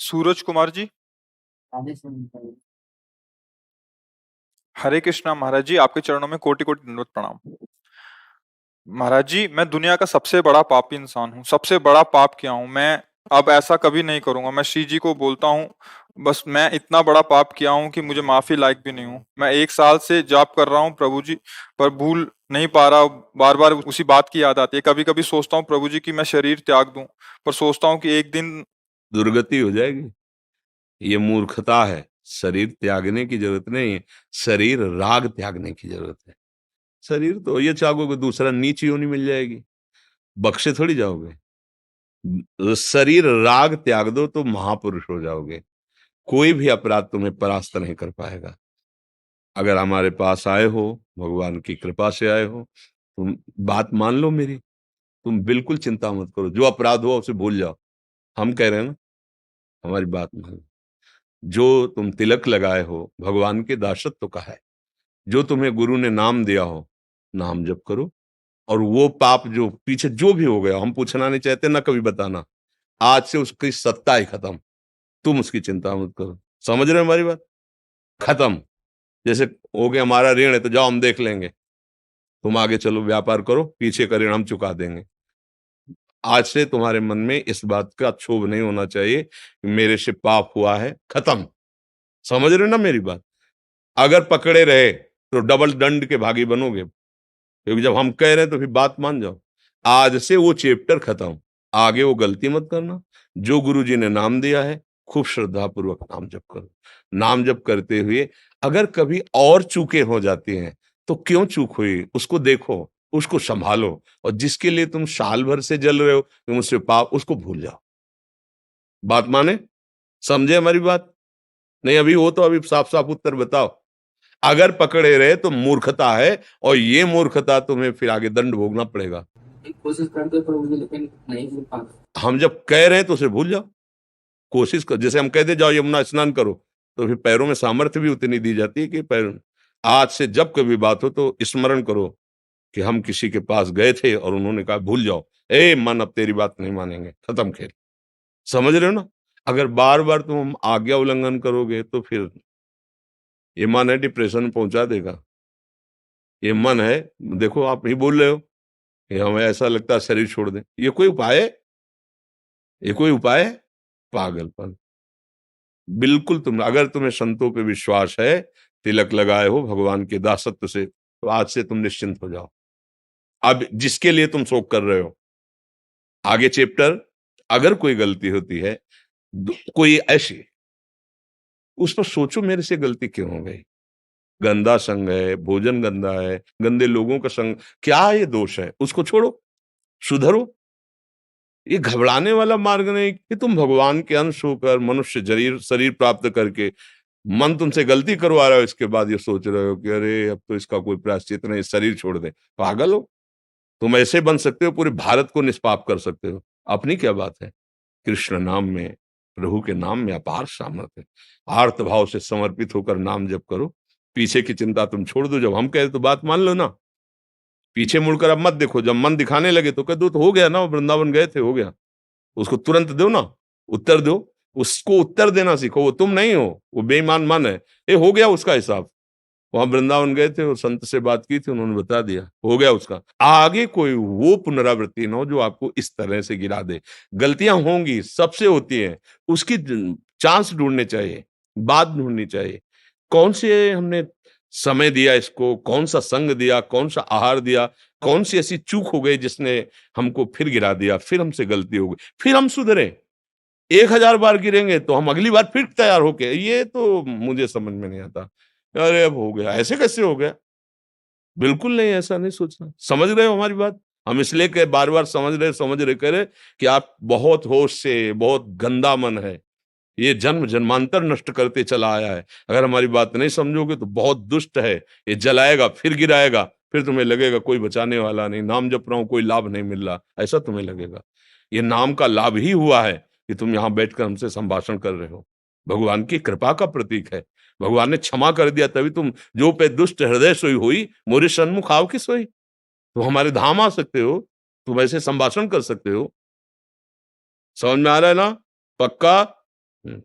सूरज कुमार जी। हरे कृष्णा महाराज जी, आपके चरणों में कोटि कोटि दंडवत प्रणाम। महाराज जी, मैं दुनिया का सबसे बड़ा पापी इंसान हूँ, सबसे बड़ा पाप किया हूँ मैं। अब ऐसा कभी नहीं करूंगा। मैं श्री जी को बोलता हूँ, बस मैं इतना बड़ा पाप किया हूँ कि मुझे माफी लायक भी नहीं हूँ। मैं 1 साल से जाप कर रहा हूँ प्रभु जी, पर भूल नहीं पा रहा। बार बार उसी बात की याद आती है। कभी कभी सोचता हूँ प्रभु जी कि मैं शरीर त्याग दूं, पर सोचता हूँ कि एक दिन दुर्गति हो जाएगी। ये मूर्खता है। शरीर त्यागने की जरूरत नहीं है, शरीर राग त्यागने की जरूरत है। शरीर तो ये चाहोगे दूसरा नीच योनि मिल जाएगी, बख्शे थोड़ी जाओगे। शरीर राग त्याग दो तो महापुरुष हो जाओगे। कोई भी अपराध तुम्हें परास्त नहीं कर पाएगा। अगर हमारे पास आए हो, भगवान की कृपा से आए हो, तुम बात मान लो मेरी। तुम बिल्कुल चिंता मत करो, जो अपराध हुआ उसे भूल जाओ। हम कह रहे हैं ना, हमारी बात मान लो। जो तुम तिलक लगाए हो, भगवान के दासत्व का है। जो तुम्हें गुरु ने नाम दिया हो, नाम जप करो। और वो पाप जो पीछे जो भी हो गया, हम पूछना नहीं चाहते ना कभी बताना। आज से उसकी सत्ता ही खत्म। तुम उसकी चिंता मत करो। समझ रहे हो हमारी बात? खत्म। जैसे हो गया हमारा ऋण है तो जाओ हम देख लेंगे, तुम आगे चलो व्यापार करो, पीछे का ऋण हम चुका देंगे। आज से तुम्हारे मन में इस बात का क्षोभ नहीं होना चाहिए कि मेरे से पाप हुआ है। खत्म। समझ रहे हो ना मेरी बात? अगर पकड़े रहे तो डबल दंड के भागी बनोगे, क्योंकि जब हम कह रहे हैं तो फिर बात मान जाओ। आज से वो चैप्टर खत्म। आगे वो गलती मत करना। जो गुरु जी ने नाम दिया है, खूब श्रद्धा पूर्वक नाम जप करो। नाम जप करते हुए अगर कभी और चूकें हो जाती हैं तो क्यों चूक हुई उसको देखो, उसको संभालो। और जिसके लिए तुम साल भर से जल रहे हो कि मुझसे पाप, उसको भूल जाओ। बात माने? समझे हमारी बात? नहीं अभी हो तो अभी साफ साफ उत्तर बताओ। अगर पकड़े रहे तो मूर्खता है, और ये मूर्खता तुम्हें फिर आगे दंड भोगना पड़ेगा। कोशिश करते पर मुझे लेकिन नहीं मिल पाता। हम जब कह रहे हैं तो उसे भूल जाओ। कोशिश कर, जैसे हम कहते जाओ यमुना स्नान करो, तो फिर पैरों में सामर्थ्य भी उतनी दी जाती है कि पैर। आज से जब कभी बात हो तो स्मरण करो कि हम किसी के पास गए थे और उन्होंने कहा भूल जाओ, ए मन अब तेरी बात नहीं मानेंगे, खत्म खेल। समझ रहे हो ना? अगर बार बार तुम आज्ञा उल्लंघन करोगे तो फिर ये मन है डिप्रेशन में पहुंचा देगा। ये मन है, देखो आप ही बोल रहे हो कि हमें ऐसा लगता है शरीर छोड़ दें। ये कोई उपाय है? ये कोई उपाय है? पागलपन। बिल्कुल तुम, अगर तुम्हें संतों पे विश्वास है, तिलक लगाए हो भगवान के दासत्व से, तो आज से तुम निश्चिंत हो जाओ। अब जिसके लिए तुम शोक कर रहे हो, आगे चैप्टर, अगर कोई गलती होती है, कोई ऐसी, उस पर सोचो मेरे से गलती क्यों हो गई। गंदा संग है, भोजन गंदा है, गंदे लोगों का संग, क्या ये दोष है? उसको छोड़ो, सुधरो। ये घबराने वाला मार्ग नहीं कि तुम भगवान के अंश होकर मनुष्य शरीर शरीर प्राप्त करके मन तुमसे गलती करवा रहा है, इसके बाद ये सोच रहे हो कि अरे अब तो इसका कोई प्रायश्चित नहीं, शरीर छोड़ दे। पागल हो? तुम ऐसे बन सकते हो, पूरे भारत को निष्पाप कर सकते हो। अपनी क्या बात है? कृष्ण नाम में, प्रभु के नाम में अपार सामर्थ्य है। आर्त भाव से समर्पित होकर नाम जप करो। पीछे की चिंता तुम छोड़ दो। जब हम कहे तो बात मान लो ना। पीछे मुड़कर अब मत देखो। जब मन दिखाने लगे तो कह दो तो हो गया ना, वो वृंदावन गए थे, हो गया। उसको तुरंत दो ना, उत्तर दो। उसको उत्तर देना सीखो। वो तुम नहीं हो, वो बेईमान मन है। ये हो गया उसका हिसाब। वहां वृंदावन गए थे और संत से बात की थी, उन्होंने बता दिया, हो गया उसका। आगे कोई वो पुनरावृत्ति ना हो जो आपको इस तरह से गिरा दे। गलतियां होंगी, सबसे होती हैं। उसकी चांस ढूंढने चाहिए, बात ढूंढनी चाहिए। कौन से हमने समय दिया इसको, कौन सा संग दिया, कौन सा आहार दिया, कौन सी ऐसी चूक हो गई जिसने हमको फिर गिरा दिया, फिर हमसे गलती हो गई, फिर हम सुधरे। 1000 बार गिरेंगे तो हम अगली बार फिर तैयार होके, ये तो मुझे समझ में नहीं आता। अरे अब हो गया, ऐसे कैसे हो गया? बिल्कुल नहीं, ऐसा नहीं सोचना। समझ रहे हो हमारी बात? हम इसलिए कह बार बार समझ रहे कह रहे कि आप बहुत होश से, बहुत गंदा मन है, ये जन्म जन्मांतर नष्ट करते चला आया है। अगर हमारी बात नहीं समझोगे तो बहुत दुष्ट है। ये जलाएगा, फिर गिराएगा, फिर तुम्हें लगेगा कोई बचाने वाला नहीं, नाम जप रहा हूं कोई लाभ नहीं मिल रहा, ऐसा तुम्हें लगेगा। ये नाम का लाभ ही हुआ है कि तुम यहां बैठकर हमसे संभाषण कर रहे हो। भगवान की कृपा का प्रतीक है। भगवान ने क्षमा कर दिया, तभी तुम, जो पे दुष्ट हृदय सोई हुई, मोरे सन्मुख आओ की सोई। तुम हमारे धाम आ सकते हो, तुम ऐसे संभाषण कर सकते हो। समझ में आ रहा है ना? पक्का? हम्म।